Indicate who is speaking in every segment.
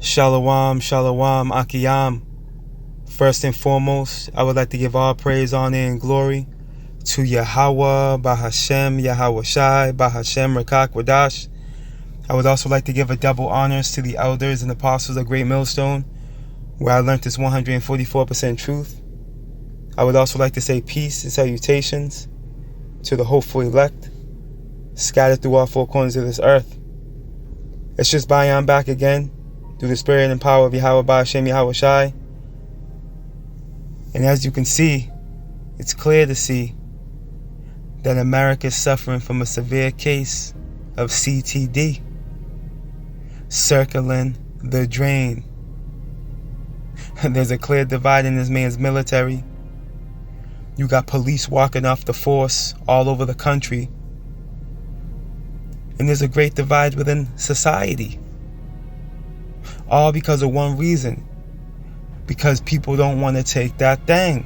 Speaker 1: Shalom, shalom, akiyam. First and foremost, I would like to give all praise, honor, and glory to Yahweh, Bahashem, Yahweh Shai, Bahashem, Rakak, Wadash. I would also like to give a double honors to the elders and apostles of Great Millstone, where I learned this 144% truth. I would also like to say peace and salutations to the hopeful elect, scattered through all four corners of this earth. It's just I'm back again, through the spirit and power of Yahweh Bahashem Yahweh Shai. And as you can see, it's clear to see that America is suffering from a severe case of CTD, circling the drain. There's a clear divide in this man's military. You got police walking off the force all over the country. And there's a great divide within society. All because of one reason. Because people don't want to take that thing.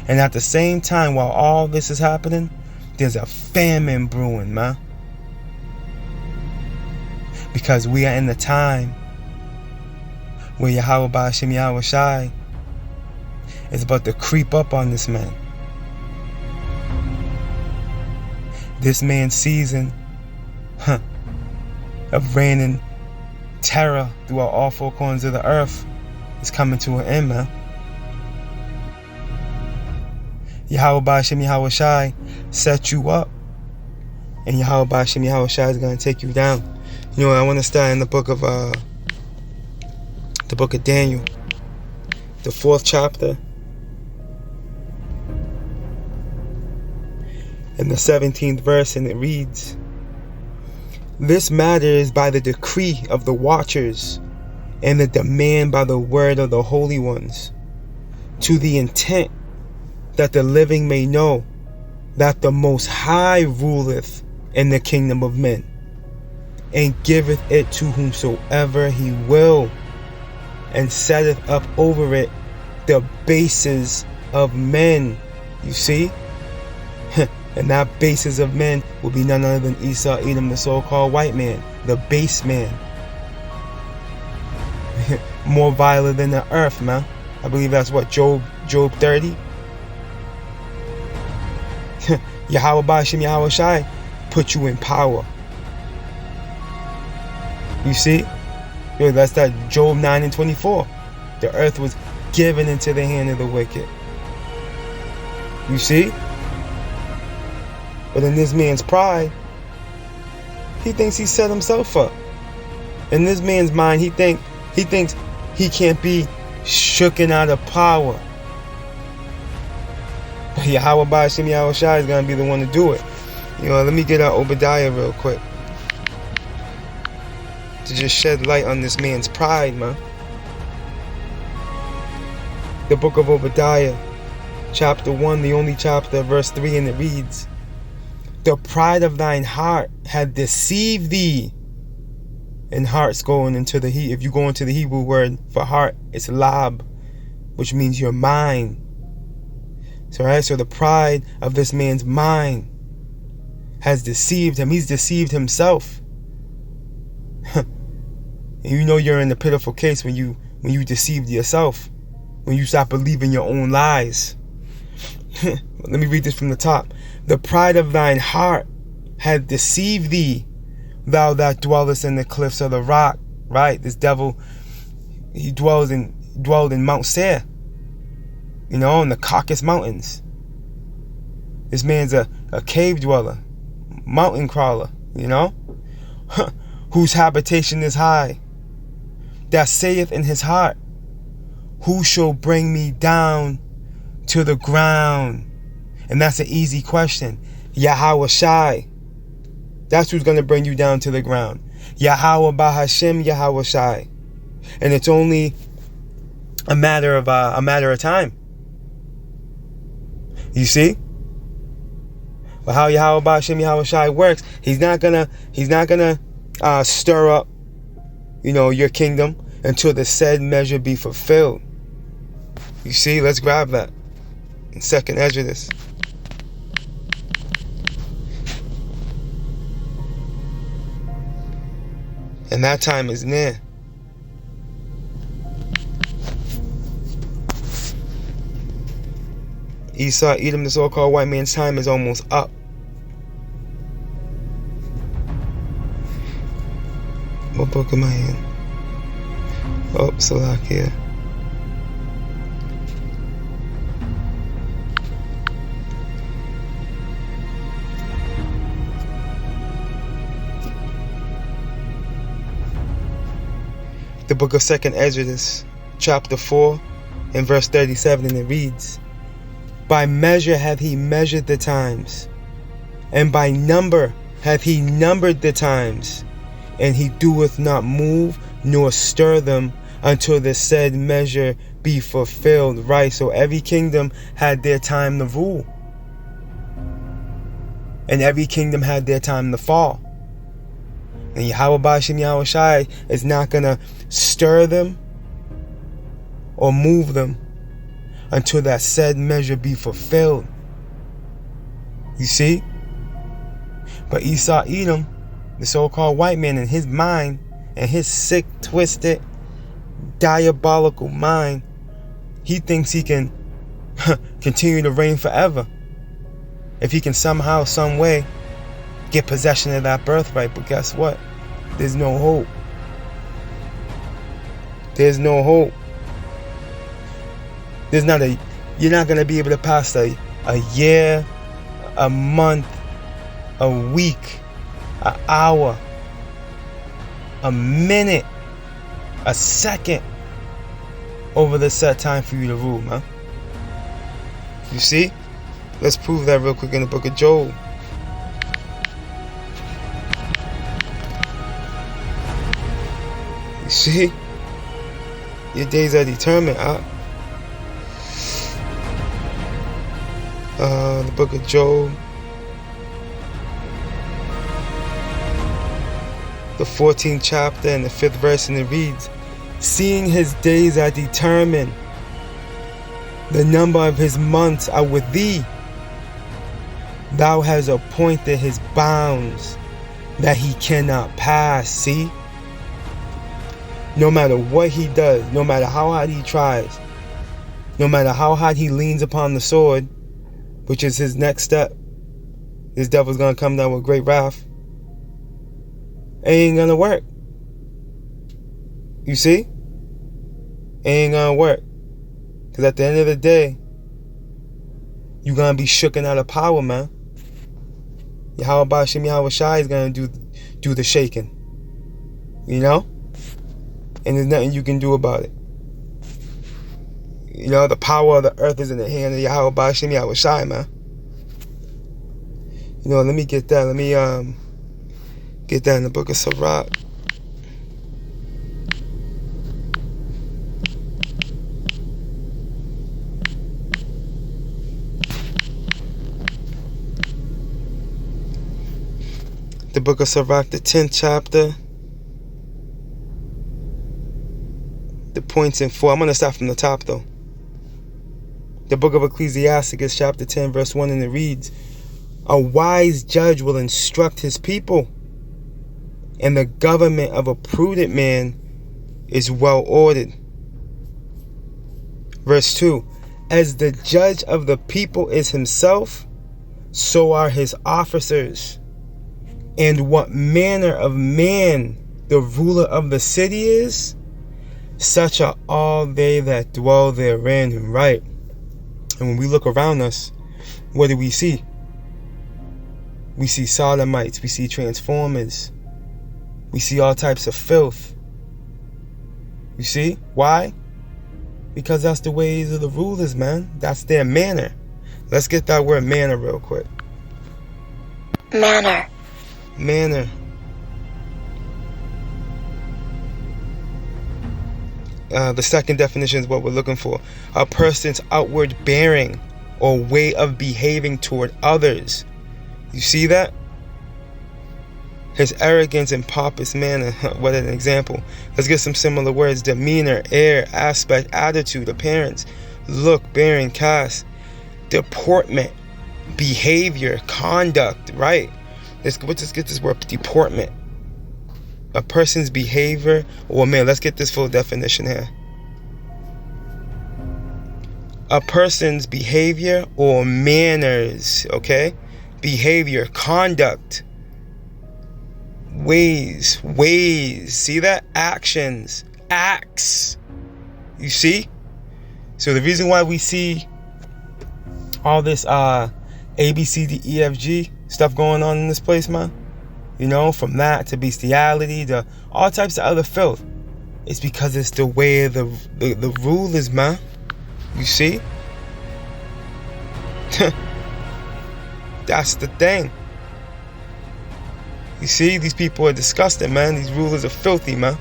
Speaker 1: And at the same time, while all this is happening, there's a famine brewing, man. Because we are in the time where Yahweh Ba'ashem Yahweh Shai is about to creep up on this man. This man's season of reigning terror throughout all four corners of the earth is coming to an end, man. Yahweh Ba'ashem Yahweh Shai set you up, and Yahweh Ba'ashem Yahweh Shai is going to take you down. You know, I want to start in the book of Daniel, the 4th chapter, and the 17th verse, and it reads, "This matter is by the decree of the watchers and the demand by the word of the holy ones, to the intent that the living may know that the Most High ruleth in the kingdom of men, and giveth it to whomsoever he will, and setteth up over it the bases of men." You see? And that basis of men will be none other than Esau, Edom, the so-called white man, the base man. More violent than the earth, man. I believe that's what, Job 30? Yahweh Ba'ashem Yahweh Shai put you in power. You see? Yo, that's that Job 9 and 24. The earth was given into the hand of the wicked. You see? But in this man's pride, he thinks he set himself up. In this man's mind, he thinks he can't be shooken out of power. But Yahweh Ba'ashem Yahweh Shai is going to be the one to do it. You know, let me get out Obadiah real quick, to just shed light on this man's pride, man. The book of Obadiah, chapter 1, the only chapter, verse 3, and it reads, "The pride of thine heart had deceived thee." And heart's going into the if you go into the Hebrew word for heart, it's lab, which means your mind. So, right? So the pride of this man's mind has deceived him. He's deceived himself. And you know you're in the pitiful case when you deceived yourself, when you stop believing your own lies. Let me read this from the top. "The pride of thine heart hath deceived thee, thou that dwellest in the cliffs of the rock." Right? This devil, he dwelled in Mount Seir, you know, in the Caucasus Mountains. This man's a cave dweller, mountain crawler, you know, whose habitation is high, that saith in his heart, "Who shall bring me down to the ground?" And that's an easy question. Yahweh Shai. That's who's going to bring you down to the ground. Yahweh Bahashem Yahweh Shai. And it's only a matter of time. You see? But how Yahweh Bahashem Yahweh Shai works, he's not gonna stir up, you know, your kingdom until the said measure be fulfilled. You see? Let's grab that in 2nd Exodus. And that time is near. Esau, Edom, the so-called white man's time is almost up. What book am I in? Oh, Salakia. The book of 2nd Esdras, chapter 4, and verse 37, and it reads, By measure hath he measured the times, and by number hath he numbered the times, and he doeth not move nor stir them until the said measure be fulfilled. Right, so every kingdom had their time to rule, and every kingdom had their time to fall. And Yahweh Ba'ashem Yahushai is not going to stir them or move them until that said measure be fulfilled. You see? But Esau, Edom, the so-called white man, in his mind, and his sick, twisted, diabolical mind, he thinks he can continue to reign forever if he can somehow, some way, get possession of that birthright. But guess what? There's no hope. There's no hope. You're not going to be able to pass a year, a month, a week, an hour, a minute, a second over the set time for you to rule, man. You see? Let's prove that real quick in the book of Job. You see? Your days are determined. The book of Job, the 14th chapter and the 5th verse, and it reads, Seeing his days are determined, the number of his months are with thee. Thou hast appointed his bounds, that he cannot pass. See? No matter what he does, no matter how hard he tries, no matter how hard he leans upon the sword, which is his next step, this devil's going to come down with great wrath. It ain't going to work. You see? It ain't going to work. Because at the end of the day, you're going to be shooken out of power, man. Yahweh Ba'ashem Yahushai is going to do the shaking. You know? And there's nothing you can do about it. You know, the power of the earth is in the hand of Yahweh Ba'ashem Yahushai, man. You know, let me get that. Let me get that in the book of Sirach. The book of Sirach, the 10th chapter. The points in 4. I'm going to start from the top, though. The book of Ecclesiasticus, chapter 10, verse 1, and it reads, A wise judge will instruct his people, and the government of a prudent man is well ordered. Verse 2, As the judge of the people is himself, so are his officers. And what manner of man the ruler of the city is, such are all they that dwell therein. Right. And when we look around us, what do we see? We see sodomites, we see transformers, we see all types of filth. You see? Why? Because that's the ways of the rulers, man. That's their manner. Let's get that word manner real quick.
Speaker 2: Manner.
Speaker 1: Manner. The second definition is what we're looking for. A person's outward bearing or way of behaving toward others. You see that? His arrogance and pompous manner. What an example. Let's get some similar words. Demeanor, air, aspect, attitude, appearance, look, bearing, cast, deportment, behavior, conduct. Right? Let's get this word, deportment. A person's behavior, or man, let's get this full definition here. A person's behavior or manners, okay? Behavior, conduct, ways, see that? Actions, acts. You see? So the reason why we see all this A, B, C, D, E, F, G stuff going on in this place, man, you know, from that to bestiality to all types of other filth, it's because it's the way of the rulers, man. You see? That's the thing. You see, these people are disgusting, man. These rulers are filthy, man.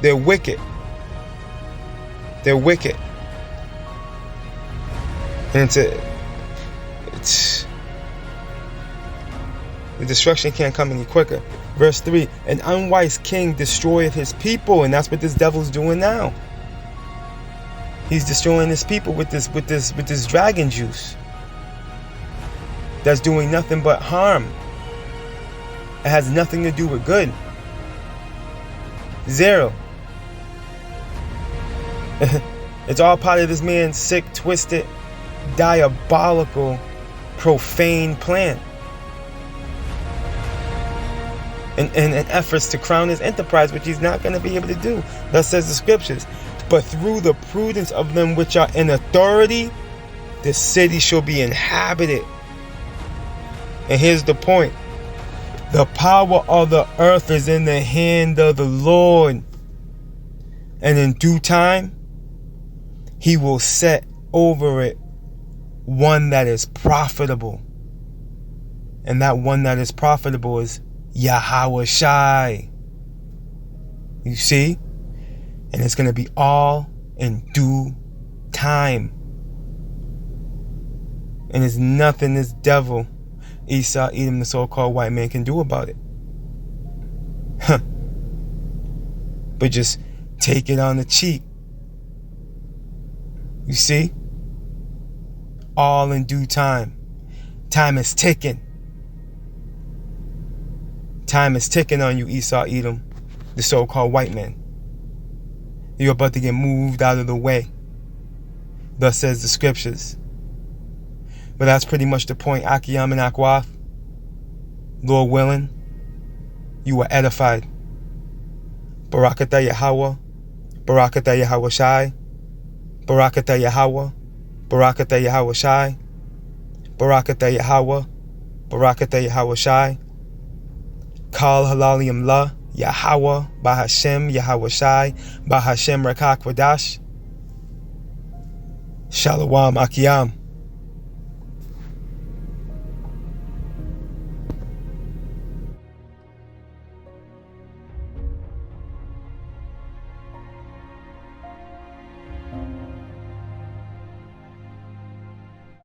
Speaker 1: They're wicked. They're wicked. And it's the destruction can't come any quicker. Verse 3, an unwise king destroyeth his people, and that's what this devil's doing now. He's destroying his people with this dragon juice. That's doing nothing but harm. It has nothing to do with good. Zero. It's all part of this man's sick, twisted, diabolical, profane plan. And efforts to crown his enterprise, which he's not going to be able to do. Thus says the scriptures. But through the prudence of them which are in authority, the city shall be inhabited. And here's the point. The power of the earth is in the hand of the Lord. And in due time, he will set over it one that is profitable. And that one that is profitable is Yahweh Shai. You see? And it's going to be all in due time. And there's nothing this devil, Esau, Edom, the so-called white man, can do about it. But just take it on the cheek. You see? All in due time. Time is ticking. Time is ticking on you, Esau, Edom, the so-called white man. You're about to get moved out of the way. Thus says the scriptures. But that's pretty much the point, Akiyam and Akwath. Lord willing, you are edified. Barakatah Yahweh, Barakatah Yahweh Shai, Barakatah Yahweh, Barakatah Yahweh Shai, Barakatah Yahweh, Barakatah Yahweh Shai, Kal Halalium La, Yahweh, Bahashem, Yahweh Shai, Bahashem Rakak Wadash. Shalom Akiyam.